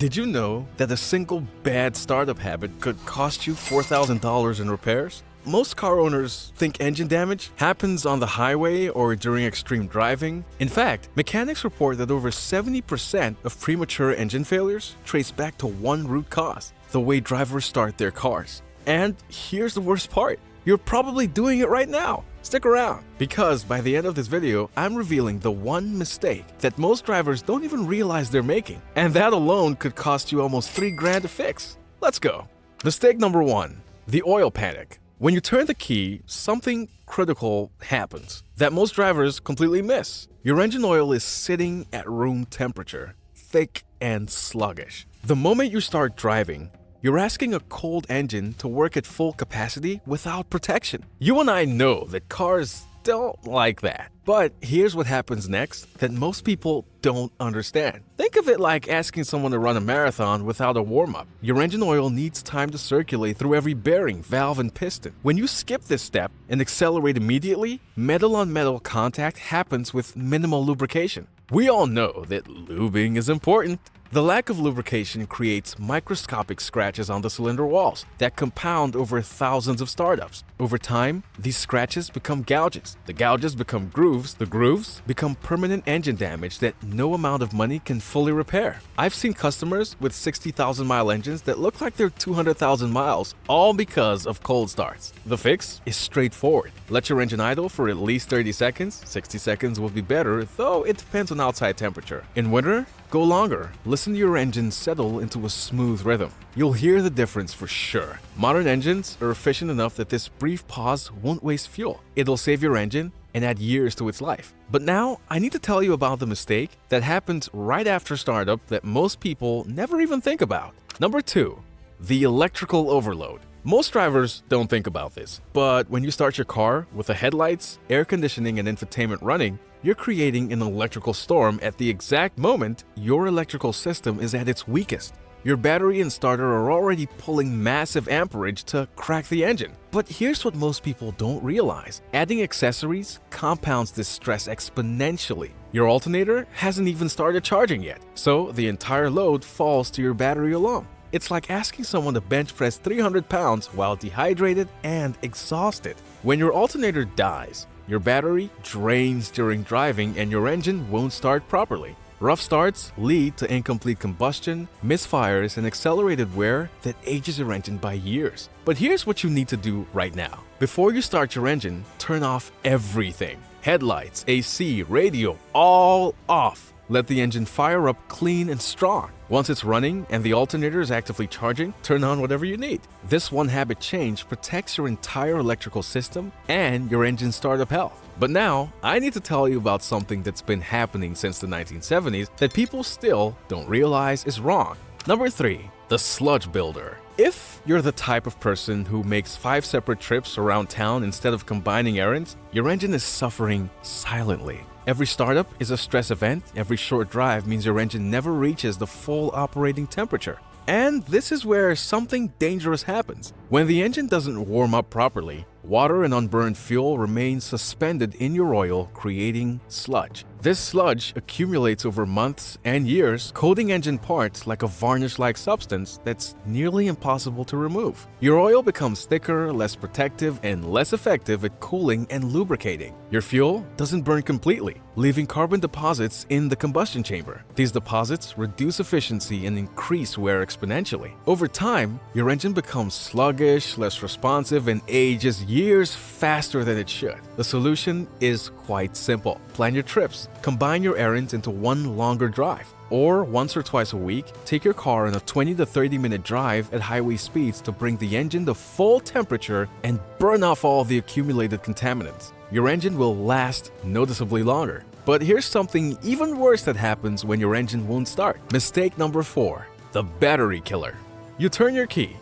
Did you know that a single bad startup habit could cost you $4,000 in repairs? Most car owners think engine damage happens on the highway or during extreme driving. In fact, mechanics report that over 70% of premature engine failures trace back to one root cause: the way drivers start their cars. And here's the worst part: you're probably doing it right now. Stick around, because by the end of this video, I'm revealing the one mistake that most drivers don't even realize they're making. And that alone could cost you almost $3,000 to fix. Let's go. Mistake number 1, the oil panic. When you turn the key, something critical happens that most drivers completely miss. Your engine oil is sitting at room temperature, thick and sluggish. The moment you start driving, you're asking a cold engine to work at full capacity without protection. You and I know that cars don't like that. But here's what happens next that most people don't understand. Think of it like asking someone to run a marathon without a warm-up. Your engine oil needs time to circulate through every bearing, valve, and piston. When you skip this step and accelerate immediately, metal-on-metal contact happens with minimal lubrication. We all know that lubing is important. The lack of lubrication creates microscopic scratches on the cylinder walls that compound over thousands of startups. Over time, these scratches become gouges. The gouges become grooves. The grooves become permanent engine damage that no amount of money can fully repair. I've seen customers with 60,000-mile engines that look like they're 200,000 miles, all because of cold starts. The fix is straightforward. Let your engine idle for at least 30 seconds. 60 seconds will be better, though it depends on outside temperature. In winter, go longer. Listen to your engine settle into a smooth rhythm. You'll hear the difference for sure. Modern engines are efficient enough that this brief pause won't waste fuel. It'll save your engine and add years to its life. But now, I need to tell you about the mistake that happens right after startup that most people never even think about. Number 2, the electrical overload. Most drivers don't think about this, but when you start your car with the headlights, air conditioning, and infotainment running, you're creating an electrical storm at the exact moment your electrical system is at its weakest. Your battery and starter are already pulling massive amperage to crack the engine. But here's what most people don't realize: adding accessories compounds this stress exponentially. Your alternator hasn't even started charging yet, so the entire load falls to your battery alone. It's like asking someone to bench press 300 pounds while dehydrated and exhausted. When your alternator dies, your battery drains during driving and your engine won't start properly. Rough starts lead to incomplete combustion, misfires, and accelerated wear that ages your engine by years. But here's what you need to do right now. Before you start your engine, turn off everything. Headlights, AC, radio, all off. Let the engine fire up clean and strong. Once it's running and the alternator is actively charging, turn on whatever you need. This one habit change protects your entire electrical system and your engine's startup health. But now, I need to tell you about something that's been happening since the 1970s that people still don't realize is wrong. Number 3, the sludge builder. If you're the type of person who makes 5 separate trips around town instead of combining errands, your engine is suffering silently. Every startup is a stress event. Every short drive means your engine never reaches the full operating temperature. And this is where something dangerous happens. When the engine doesn't warm up properly, water and unburned fuel remain suspended in your oil, creating sludge. This sludge accumulates over months and years, coating engine parts like a varnish-like substance that's nearly impossible to remove. Your oil becomes thicker, less protective, and less effective at cooling and lubricating. Your fuel doesn't burn completely, leaving carbon deposits in the combustion chamber. These deposits reduce efficiency and increase wear exponentially. Over time, your engine becomes sluggish, less responsive, and ages years faster than it should. The solution is quite simple. Plan your trips. Combine your errands into one longer drive. Or once or twice a week, take your car on a 20 to 30 minute drive at highway speeds to bring the engine to full temperature and burn off all the accumulated contaminants. Your engine will last noticeably longer. But here's something even worse that happens when your engine won't start. Mistake number 4, the battery killer. You turn your key,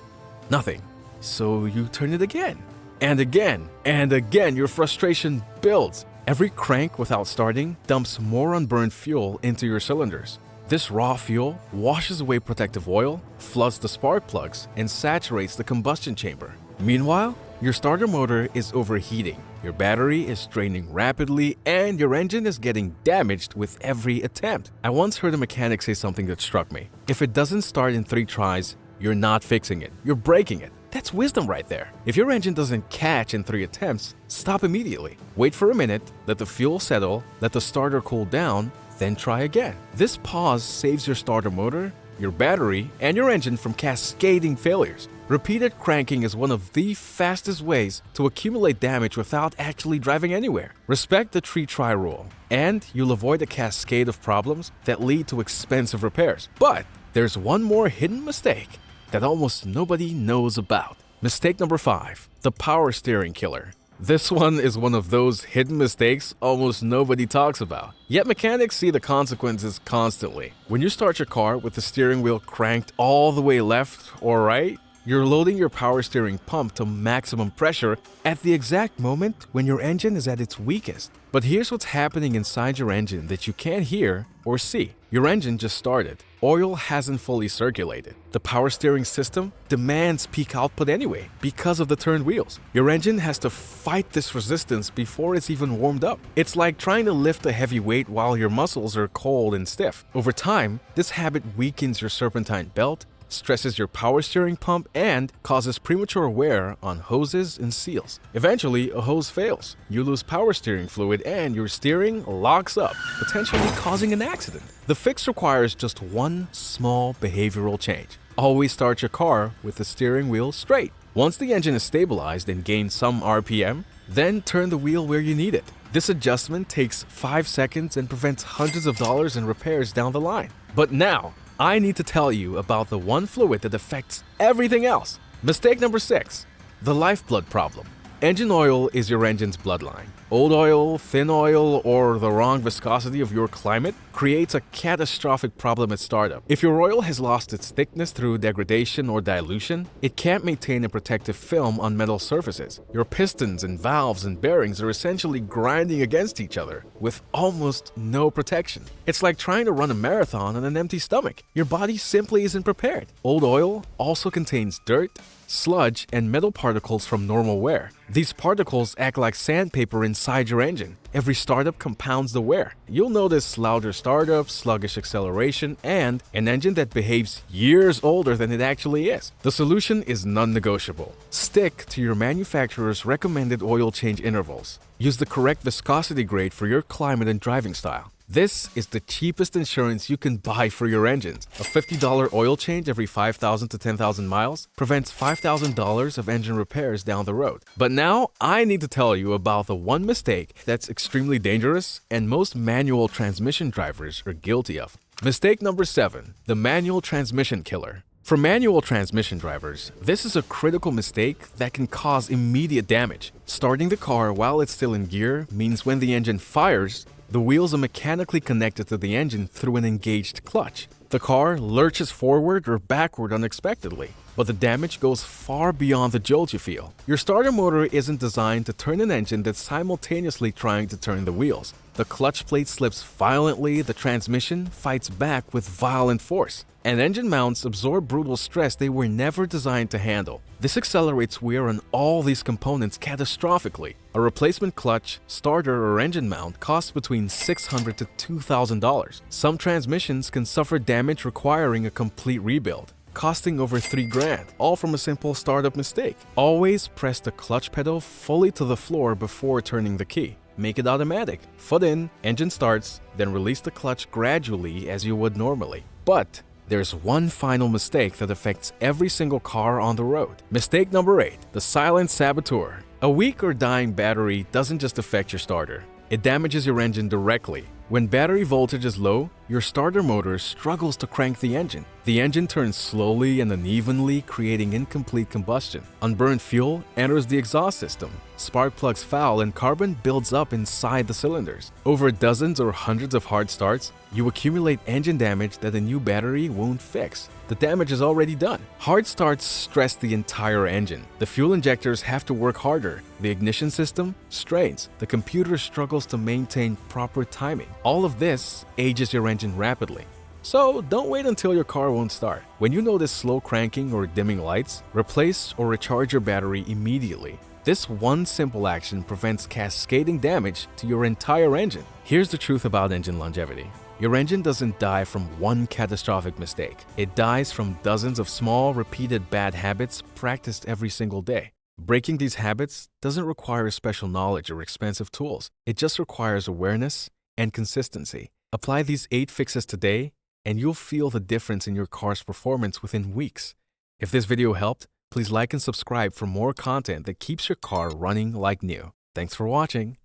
nothing. So you turn it again. And again, and again, your frustration builds. Every crank without starting dumps more unburned fuel into your cylinders. This raw fuel washes away protective oil, floods the spark plugs, and saturates the combustion chamber. Meanwhile, your starter motor is overheating. Your battery is draining rapidly and your engine is getting damaged with every attempt. I once heard a mechanic say something that struck me. If it doesn't start in 3 tries, you're not fixing it, you're breaking it. That's wisdom right there. If your engine doesn't catch in 3 attempts, stop immediately. Wait for a minute, let the fuel settle, let the starter cool down, then try again. This pause saves your starter motor, your battery, and your engine from cascading failures. Repeated cranking is one of the fastest ways to accumulate damage without actually driving anywhere. Respect the 3-try rule, and you'll avoid a cascade of problems that lead to expensive repairs. But there's one more hidden mistake that almost nobody knows about. Mistake number 5, the power steering killer. This one is one of those hidden mistakes almost nobody talks about. Yet mechanics see the consequences constantly. When you start your car with the steering wheel cranked all the way left or right, you're loading your power steering pump to maximum pressure at the exact moment when your engine is at its weakest. But here's what's happening inside your engine that you can't hear or see. Your engine just started. Oil hasn't fully circulated. The power steering system demands peak output anyway because of the turned wheels. Your engine has to fight this resistance before it's even warmed up. It's like trying to lift a heavy weight while your muscles are cold and stiff. Over time, this habit weakens your serpentine belt, stresses your power steering pump, and causes premature wear on hoses and seals. Eventually, a hose fails. You lose power steering fluid and your steering locks up, potentially causing an accident. The fix requires just one small behavioral change. Always start your car with the steering wheel straight. Once the engine is stabilized and gains some RPM, then turn the wheel where you need it. This adjustment takes 5 seconds and prevents hundreds of dollars in repairs down the line. But now, I need to tell you about the one fluid that affects everything else. Mistake number 6, the lifeblood problem. Engine oil is your engine's bloodline. Old oil, thin oil, or the wrong viscosity of your climate creates a catastrophic problem at startup. If your oil has lost its thickness through degradation or dilution, it can't maintain a protective film on metal surfaces. Your pistons and valves and bearings are essentially grinding against each other with almost no protection. It's like trying to run a marathon on an empty stomach. Your body simply isn't prepared. Old oil also contains dirt, sludge, and metal particles from normal wear. These particles act like sandpaper inside your engine. Every startup compounds the wear. You'll notice louder startup, sluggish acceleration, and an engine that behaves years older than it actually is. The solution is non-negotiable. Stick to your manufacturer's recommended oil change intervals. Use the correct viscosity grade for your climate and driving style. This is the cheapest insurance you can buy for your engines. A $50 oil change every 5,000 to 10,000 miles prevents $5,000 of engine repairs down the road. But now I need to tell you about the one mistake that's extremely dangerous and most manual transmission drivers are guilty of. Mistake number 7, the manual transmission killer. For manual transmission drivers, this is a critical mistake that can cause immediate damage. Starting the car while it's still in gear means when the engine fires, the wheels are mechanically connected to the engine through an engaged clutch. The car lurches forward or backward unexpectedly, but the damage goes far beyond the jolt you feel. Your starter motor isn't designed to turn an engine that's simultaneously trying to turn the wheels. The clutch plate slips violently, the transmission fights back with violent force, and engine mounts absorb brutal stress they were never designed to handle. This accelerates wear on all these components catastrophically. A replacement clutch, starter, or engine mount costs between $600 to $2,000. Some transmissions can suffer damage requiring a complete rebuild, costing over $3,000, all from a simple startup mistake. Always press the clutch pedal fully to the floor before turning the key. Make it automatic. Foot in, engine starts, then release the clutch gradually as you would normally. But there's one final mistake that affects every single car on the road. Mistake number 8, the silent saboteur. A weak or dying battery doesn't just affect your starter. It damages your engine directly. When battery voltage is low, your starter motor struggles to crank the engine. The engine turns slowly and unevenly, creating incomplete combustion. Unburned fuel enters the exhaust system. Spark plugs foul and carbon builds up inside the cylinders. Over dozens or hundreds of hard starts, you accumulate engine damage that a new battery won't fix. The damage is already done. Hard starts stress the entire engine. The fuel injectors have to work harder. The ignition system strains. The computer struggles to maintain proper timing. All of this ages your engine rapidly. So don't wait until your car won't start. When you notice slow cranking or dimming lights, replace or recharge your battery immediately. This one simple action prevents cascading damage to your entire engine. Here's the truth about engine longevity. Your engine doesn't die from one catastrophic mistake. It dies from dozens of small, repeated bad habits practiced every single day. Breaking these habits doesn't require special knowledge or expensive tools. It just requires awareness and consistency. Apply these 8 fixes today, and you'll feel the difference in your car's performance within weeks. If this video helped, please like and subscribe for more content that keeps your car running like new. Thanks for watching.